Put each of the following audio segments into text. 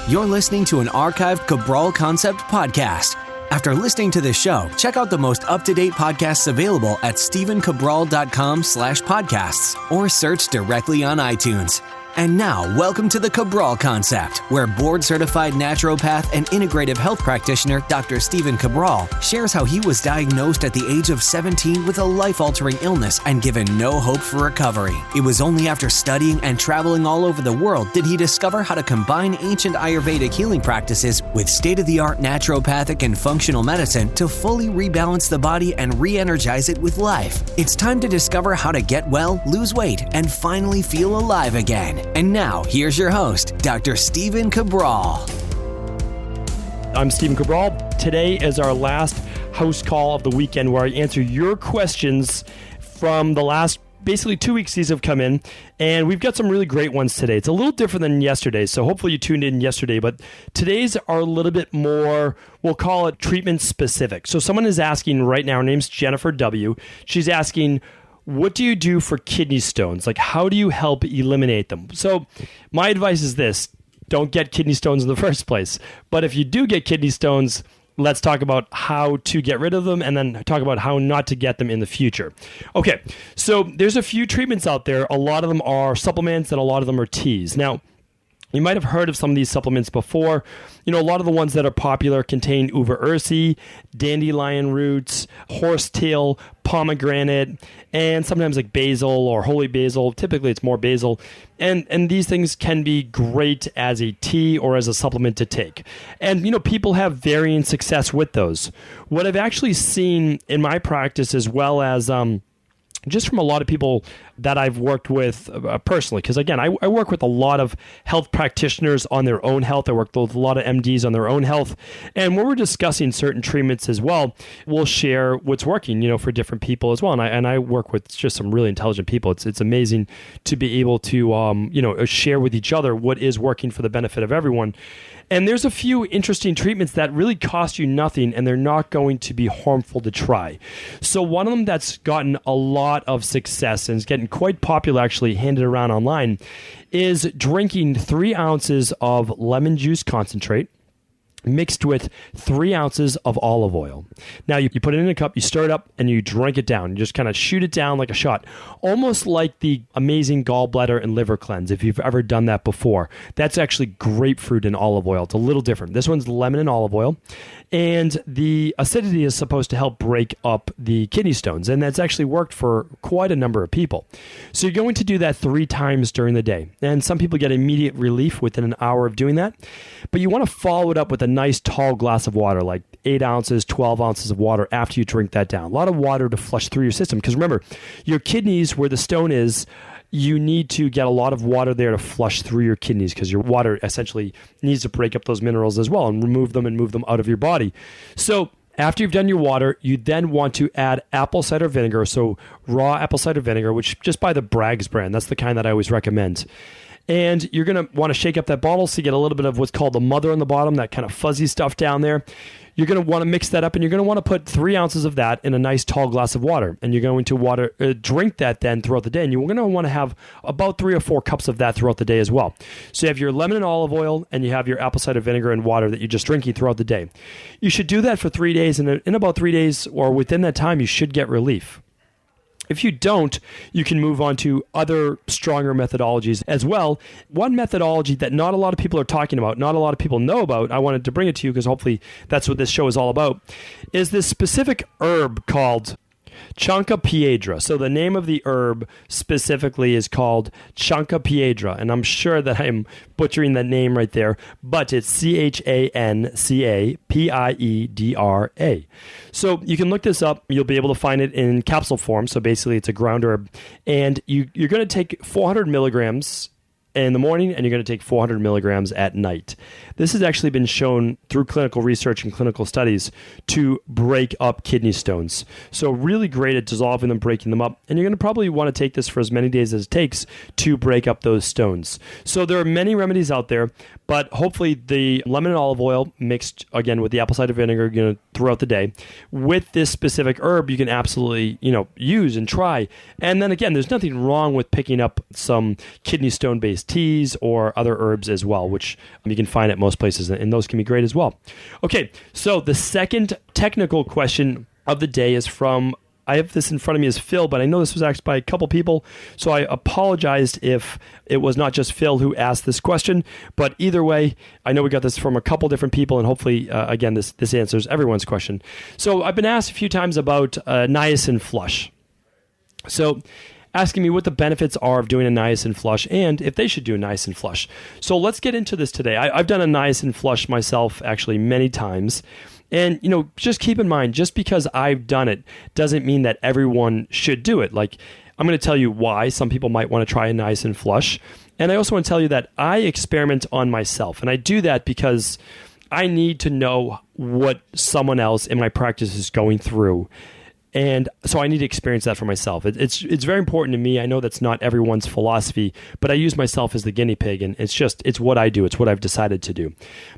You're listening to an archived Cabral Concept podcast. After listening to this show, check out the most up-to-date podcasts available at stephencabral.com/podcasts or search directly on iTunes. And now, welcome to the Cabral Concept, where board-certified naturopath and integrative health practitioner Dr. Stephen Cabral shares how he was diagnosed at the age of 17 with a life-altering illness and given no hope for recovery. It was only after studying and traveling all over the world did he discover how to combine ancient Ayurvedic healing practices with state-of-the-art naturopathic and functional medicine to fully rebalance the body and re-energize it with life. It's time to discover how to get well, lose weight, and finally feel alive again. And now, here's your host, Dr. Stephen Cabral. I'm Stephen Cabral. Today is our last house call of the weekend where I answer your questions from the last basically 2 weeks these have come in, and we've got some really great ones today. It's a little different than yesterday, so hopefully you tuned in yesterday, but today's are a little bit more, we'll call it treatment specific. So someone is asking right now, her name's Jennifer W. She's asking, what do you do for kidney stones? Like, how do you help eliminate them? So my advice is this: don't get kidney stones in the first place. But if you do get kidney stones, let's talk about how to get rid of them and then talk about how not to get them in the future. Okay, so there's a few treatments out there. A lot of them are supplements and a lot of them are teas. Now, you might have heard of some of these supplements before. You know, a lot of the ones that are popular contain uva ursi, dandelion roots, horsetail, pomegranate, and sometimes like basil or holy basil. Typically, it's more basil. And these things can be great as a tea or as a supplement to take. And, you know, people have varying success with those. What I've actually seen in my practice, as well as just from a lot of people that I've worked with personally, because again, I work with a lot of health practitioners on their own health. I work with a lot of MDs on their own health. And when we're discussing certain treatments as well, we'll share what's working, you know, for different people as well. And I work with just some really intelligent people. It's amazing to be able to, share with each other what is working for the benefit of everyone. And there's a few interesting treatments that really cost you nothing and they're not going to be harmful to try. So one of them that's gotten a lot of success and is getting quite popular, actually handed around online, is drinking 3 ounces of lemon juice concentrate mixed with 3 ounces of olive oil. Now, you put it in a cup, you stir it up, and you drink it down. You just kind of shoot it down like a shot, almost like the amazing gallbladder and liver cleanse, if you've ever done that before. That's actually grapefruit and olive oil. It's a little different. This one's lemon and olive oil, and the acidity is supposed to help break up the kidney stones, and that's actually worked for quite a number of people. So you're going to do that 3 times during the day, and some people get immediate relief within an hour of doing that, but you want to follow it up with a nice tall glass of water, like 8 ounces, 12 ounces of water after you drink that down. A lot of water to flush through your system, because remember, your kidneys, where the stone is, you need to get a lot of water there to flush through your kidneys, because your water essentially needs to break up those minerals as well and remove them and move them out of your body. So after you've done your water, you then want to add apple cider vinegar, so raw apple cider vinegar, which just buy the Bragg's brand. That's the kind that I always recommend. And you're going to want to shake up that bottle so you get a little bit of what's called the mother on the bottom, that kind of fuzzy stuff down there. You're going to want to mix that up, and you're going to want to put 3 ounces of that in a nice tall glass of water. And you're going to drink that then throughout the day. And you're going to want to have about 3 or 4 cups of that throughout the day as well. So you have your lemon and olive oil, and you have your apple cider vinegar and water that you're just drinking throughout the day. You should do that for 3 days, and in about 3 days or within that time, you should get relief. If you don't, you can move on to other stronger methodologies as well. One methodology that not a lot of people are talking about, not a lot of people know about, I wanted to bring it to you because hopefully that's what this show is all about, is this specific herb called Chanca piedra. So the name of the herb specifically is called Chanca piedra, and I'm sure that I'm butchering that name right there, but it's CHANCAPIEDRA. So you can look this up. You'll be able to find it in capsule form. So basically it's a ground herb, and you're going to take 400 milligrams in the morning, and you're going to take 400 milligrams at night. This has actually been shown through clinical research and clinical studies to break up kidney stones. So really great at dissolving them, breaking them up. And you're going to probably want to take this for as many days as it takes to break up those stones. So there are many remedies out there, but hopefully the lemon and olive oil mixed, again, with the apple cider vinegar throughout the day, with this specific herb, you can absolutely use and try. And then again, there's nothing wrong with picking up some kidney stone-based plant-based teas or other herbs as well, which you can find at most places, and those can be great as well. Okay, so the second technical question of the day is from, I have this in front of me as Phil, but I know this was asked by a couple people, so I apologized if it was not just Phil who asked this question. But either way, I know we got this from a couple different people, and hopefully, again, this answers everyone's question. So I've been asked a few times about niacin flush. So asking me what the benefits are of doing a niacin flush and if they should do a niacin flush. So let's get into this today. I've done a niacin flush myself actually many times. And, just keep in mind, just because I've done it doesn't mean that everyone should do it. Like, I'm going to tell you why some people might want to try a niacin flush. And I also want to tell you that I experiment on myself. And I do that because I need to know what someone else in my practice is going through. And so I need to experience that for myself. It's very important to me. I know that's not everyone's philosophy, but I use myself as the guinea pig, and it's what I do. It's what I've decided to do.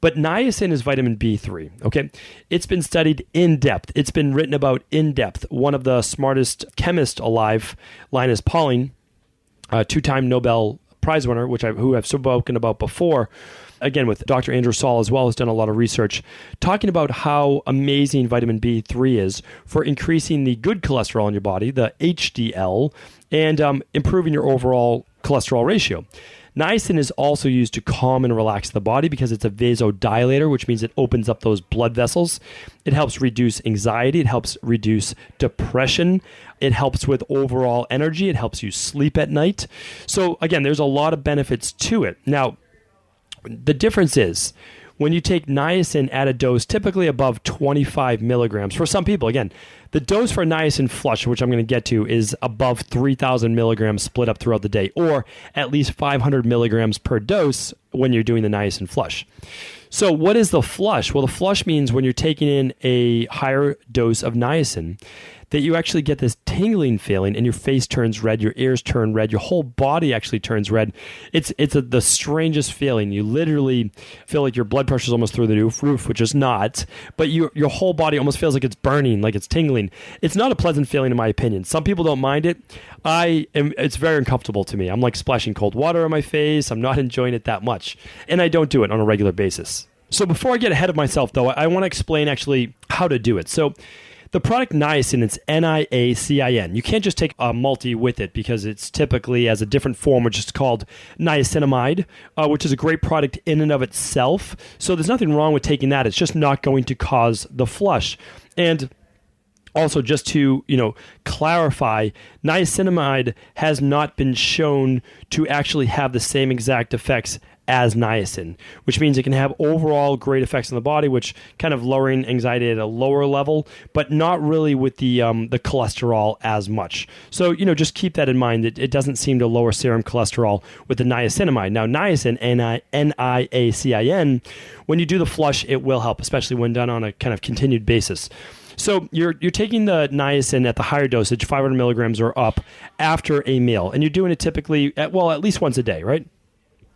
But niacin is vitamin B3, okay? It's been studied in depth. It's been written about in depth. One of the smartest chemists alive, Linus Pauling, a two-time Nobel Prize winner, who I've spoken about before, again, with Dr. Andrew Saul as well, has done a lot of research talking about how amazing vitamin B3 is for increasing the good cholesterol in your body, the HDL, and improving your overall cholesterol ratio. Niacin is also used to calm and relax the body because it's a vasodilator, which means it opens up those blood vessels. It helps reduce anxiety. It helps reduce depression. It helps with overall energy. It helps you sleep at night. So again, there's a lot of benefits to it. Now, the difference is when you take niacin at a dose typically above 25 milligrams. For some people, again, the dose for a niacin flush, which I'm going to get to, is above 3,000 milligrams split up throughout the day, or at least 500 milligrams per dose when you're doing the niacin flush. So what is the flush? Well, the flush means when you're taking in a higher dose of niacin, that you actually get this tingling feeling and your face turns red, your ears turn red, your whole body actually turns red. It's the strangest feeling. You literally feel like your blood pressure is almost through the roof, which is not, but your whole body almost feels like it's burning, like it's tingling. It's not a pleasant feeling in my opinion. Some people don't mind it. It's very uncomfortable to me. I'm like splashing cold water on my face. I'm not enjoying it that much. And I don't do it on a regular basis. So before I get ahead of myself though, I want to explain actually how to do it. So the product niacin, it's Niacin. You can't just take a multi with it because it's typically as a different form, which is called niacinamide, which is a great product in and of itself. So there's nothing wrong with taking that. It's just not going to cause the flush. And also, just to clarify, niacinamide has not been shown to actually have the same exact effects as niacin, which means it can have overall great effects on the body, which kind of lowering anxiety at a lower level, but not really with the cholesterol as much. So, just keep that in mind. It doesn't seem to lower serum cholesterol with the niacinamide. Now, niacin, Niacin, when you do the flush, it will help, especially when done on a kind of continued basis. So you're taking the niacin at the higher dosage, 500 milligrams or up, after a meal, and you're doing it typically at least once a day, right?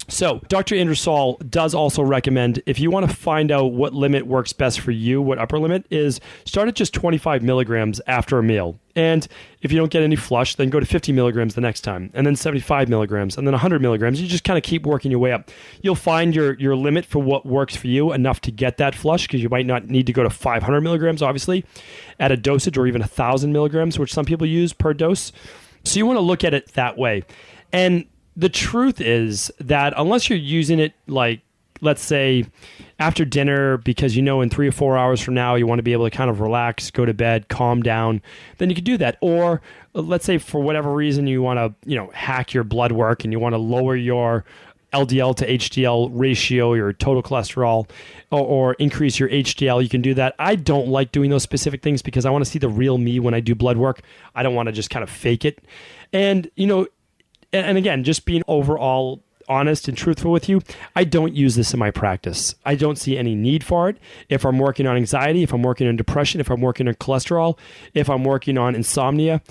So Dr. Andrew Saul does also recommend, if you want to find out what limit works best for you, what upper limit is, start at just 25 milligrams after a meal. And if you don't get any flush, then go to 50 milligrams the next time, and then 75 milligrams, and then 100 milligrams. You just kind of keep working your way up. You'll find your limit for what works for you enough to get that flush, because you might not need to go to 500 milligrams, obviously, at a dosage, or even 1,000 milligrams, which some people use per dose. So you want to look at it that way. And the truth is that unless you're using it, like, let's say after dinner, because in 3 or 4 hours from now you want to be able to kind of relax, go to bed, calm down, then you can do that. Or let's say for whatever reason you want to hack your blood work and you want to lower your LDL to HDL ratio, your total cholesterol, or increase your HDL, you can do that. I don't like doing those specific things because I want to see the real me when I do blood work. I don't want to just kind of fake it. And and again, just being overall honest and truthful with you, I don't use this in my practice. I don't see any need for it. If I'm working on anxiety, if I'm working on depression, if I'm working on cholesterol, if I'm working on insomnia,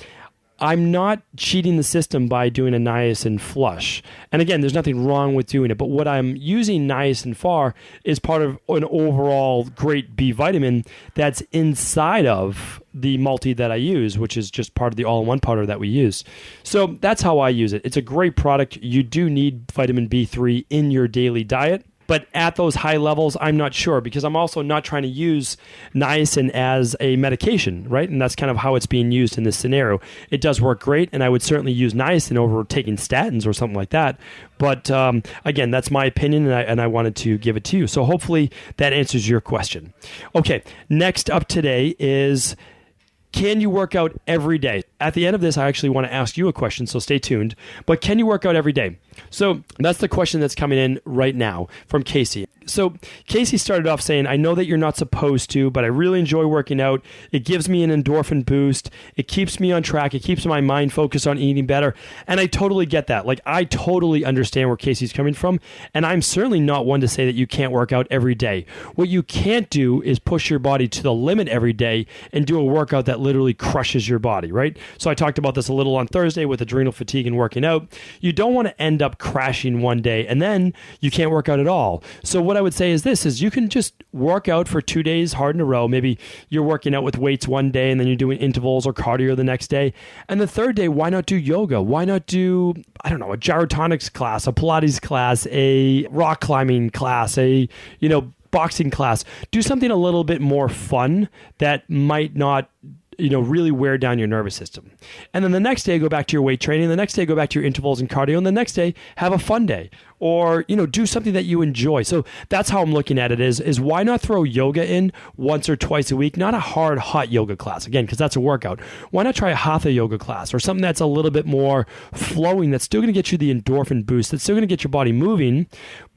I'm not cheating the system by doing a niacin flush. And again, there's nothing wrong with doing it, but what I'm using niacin for is part of an overall great B vitamin that's inside of the multi that I use, which is just part of the all-in-one powder that we use. So that's how I use it. It's a great product. You do need vitamin B3 in your daily diet. But at those high levels, I'm not sure, because I'm also not trying to use niacin as a medication, right? And that's kind of how it's being used in this scenario. It does work great, and I would certainly use niacin over taking statins or something like that. But again, that's my opinion, and I wanted to give it to you. So hopefully that answers your question. Okay, next up today is, can you work out every day? At the end of this, I actually want to ask you a question, so stay tuned. But can you work out every day? So that's the question that's coming in right now from Casey. So Casey started off saying, I know that you're not supposed to, but I really enjoy working out. It gives me an endorphin boost. It keeps me on track. It keeps my mind focused on eating better. And I totally get that. Like, I totally understand where Casey's coming from. And I'm certainly not one to say that you can't work out every day. What you can't do is push your body to the limit every day and do a workout that literally crushes your body, right? So I talked about this a little on Thursday with adrenal fatigue and working out. You don't want to end up crashing one day and then you can't work out at all. So what I would say is this, is you can just work out for 2 days hard in a row. Maybe you're working out with weights one day and then you're doing intervals or cardio the next day. And the third day, why not do yoga? Why not do, I don't know, a gyrotonics class, a Pilates class, a rock climbing class, a, boxing class? Do something a little bit more fun that might not really wear down your nervous system. And then the next day, go back to your weight training. The next day, go back to your intervals and cardio. And the next day, have a fun day. Or, do something that you enjoy. So that's how I'm looking at it is why not throw yoga in once or twice a week? Not a hard, hot yoga class, again, because that's a workout. Why not try a hatha yoga class or something that's a little bit more flowing, that's still going to get you the endorphin boost, that's still going to get your body moving.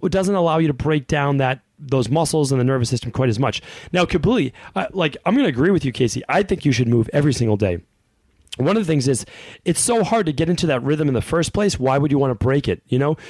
It doesn't allow you to break down those muscles and the nervous system quite as much. Now, completely, I'm going to agree with you, Casey. I think you should move every single day. One of the things is it's so hard to get into that rhythm in the first place. Why would you want to break it?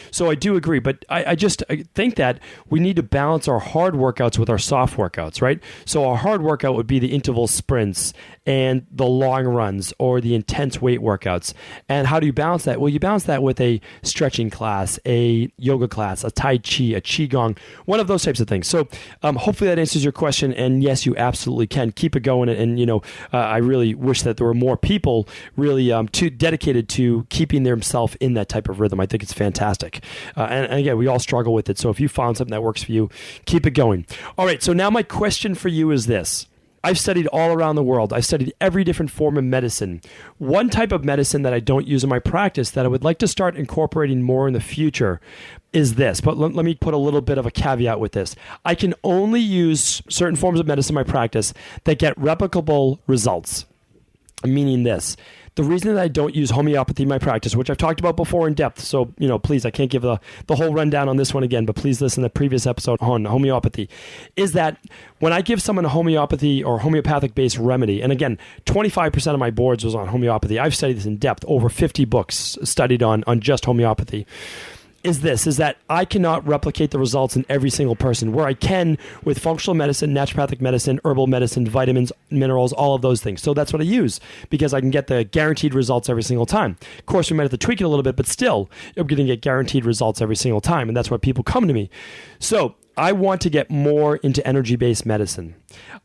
So I do agree, but I think that we need to balance our hard workouts with our soft workouts, right? So our hard workout would be the interval sprints and the long runs or the intense weight workouts. And how do you balance that? Well, you balance that with a stretching class, a yoga class, a Tai Chi, a Qigong, one of those types of things. So hopefully that answers your question. And yes, you absolutely can. Keep it going. And I really wish that there were more people really dedicated to keeping themselves in that type of rhythm. I think it's fantastic. And again, we all struggle with it. So if you found something that works for you, keep it going. All right. So now my question for you is this. I've studied all around the world. I've studied every different form of medicine. One type of medicine that I don't use in my practice that I would like to start incorporating more in the future is this. But let me put a little bit of a caveat with this. I can only use certain forms of medicine in my practice that get replicable results. Meaning this. The reason that I don't use homeopathy in my practice, which I've talked about before in depth, so please, I can't give the whole rundown on this one again, but please listen to the previous episode on homeopathy, is that when I give someone a homeopathy or homeopathic-based remedy, and again, 25% of my boards was on homeopathy. I've studied this in depth, over 50 books studied on just homeopathy. Is that I cannot replicate the results in every single person, where I can with functional medicine, naturopathic medicine, herbal medicine, vitamins, minerals, all of those things. So that's what I use because I can get the guaranteed results every single time. Of course, we might have to tweak it a little bit, but still, I'm going to get guaranteed results every single time. And that's why people come to me. So I want to get more into energy-based medicine.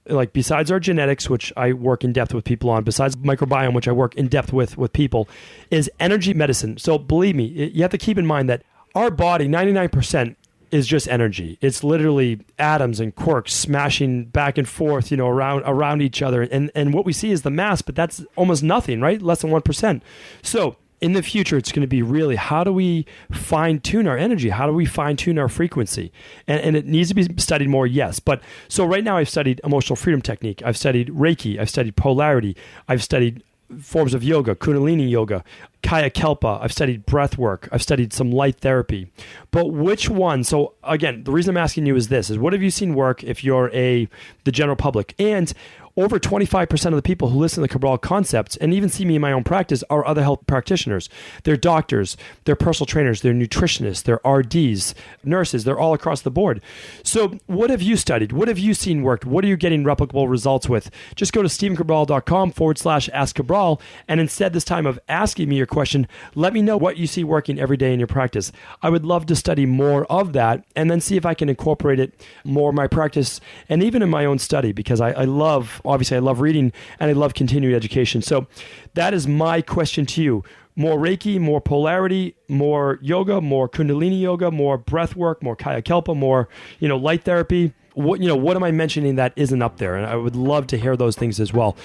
Like besides our genetics, which I work in depth with people on, besides microbiome, which I work in depth with people, is energy medicine. So believe me, you have to keep in mind that our body, 99%, is just energy. It's literally atoms and quarks smashing back and forth, around each other. And what we see is the mass, but that's almost nothing, right? Less than 1%. So in the future, it's going to be really, how do we fine-tune our energy? How do we fine-tune our frequency? And it needs to be studied more, yes. But so right now I've studied emotional freedom technique. I've studied Reiki. I've studied polarity. I've studied forms of yoga, Kundalini yoga, Kaya Kalpa. I've studied breath work. I've studied some light therapy. But which one? So again, the reason I'm asking you is this, is what have you seen work if you're the general public? And over 25% of the people who listen to the Cabral concepts and even see me in my own practice are other health practitioners. They're doctors, they're personal trainers, they're nutritionists, they're RDs, nurses, they're all across the board. So what have you studied? What have you seen worked? What are you getting replicable results with? Just go to stephencabral.com/ask Cabral, and instead this time of asking me your question, let me know what you see working every day in your practice. I would love to study more of that and then see if I can incorporate it more in my practice and even in my own study, because I love obviously I love reading and I love continuing education. So that is my question to you. More Reiki, more polarity, more yoga, more Kundalini yoga, more breath work, more Kayakalpa, more, light therapy. What am I mentioning that isn't up there? And I would love to hear those things as well.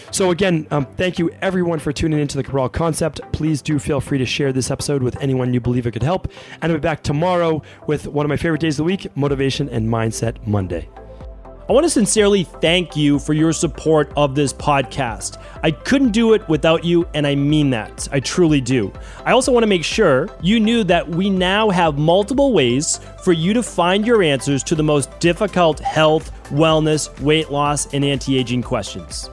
So again, thank you everyone for tuning into the Cabral Concept. Please do feel free to share this episode with anyone you believe it could help. And I'll be back tomorrow with one of my favorite days of the week, Motivation and Mindset Monday. I want to sincerely thank you for your support of this podcast. I couldn't do it without you, and I mean that. I truly do. I also want to make sure you knew that we now have multiple ways for you to find your answers to the most difficult health, wellness, weight loss, and anti-aging questions.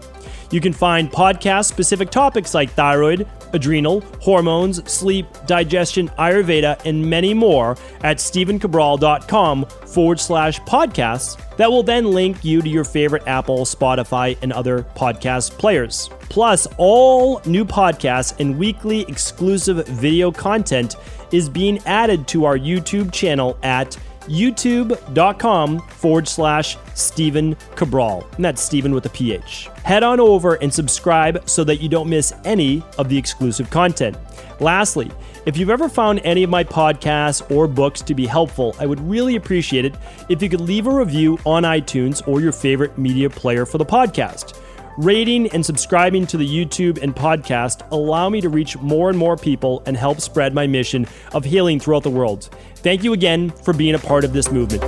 You can find podcast-specific topics like thyroid, adrenal, hormones, sleep, digestion, Ayurveda, and many more at stevencabral.com/podcasts that will then link you to your favorite Apple, Spotify, and other podcast players. Plus, all new podcasts and weekly exclusive video content is being added to our YouTube channel at youtube.com/Stephen Cabral. And that's Stephen with a PH. Head on over and subscribe so that you don't miss any of the exclusive content. Lastly, if you've ever found any of my podcasts or books to be helpful, I would really appreciate it if you could leave a review on iTunes or your favorite media player for the podcast. Rating and subscribing to the YouTube and podcast allow me to reach more and more people and help spread my mission of healing throughout the world. Thank you again for being a part of this movement.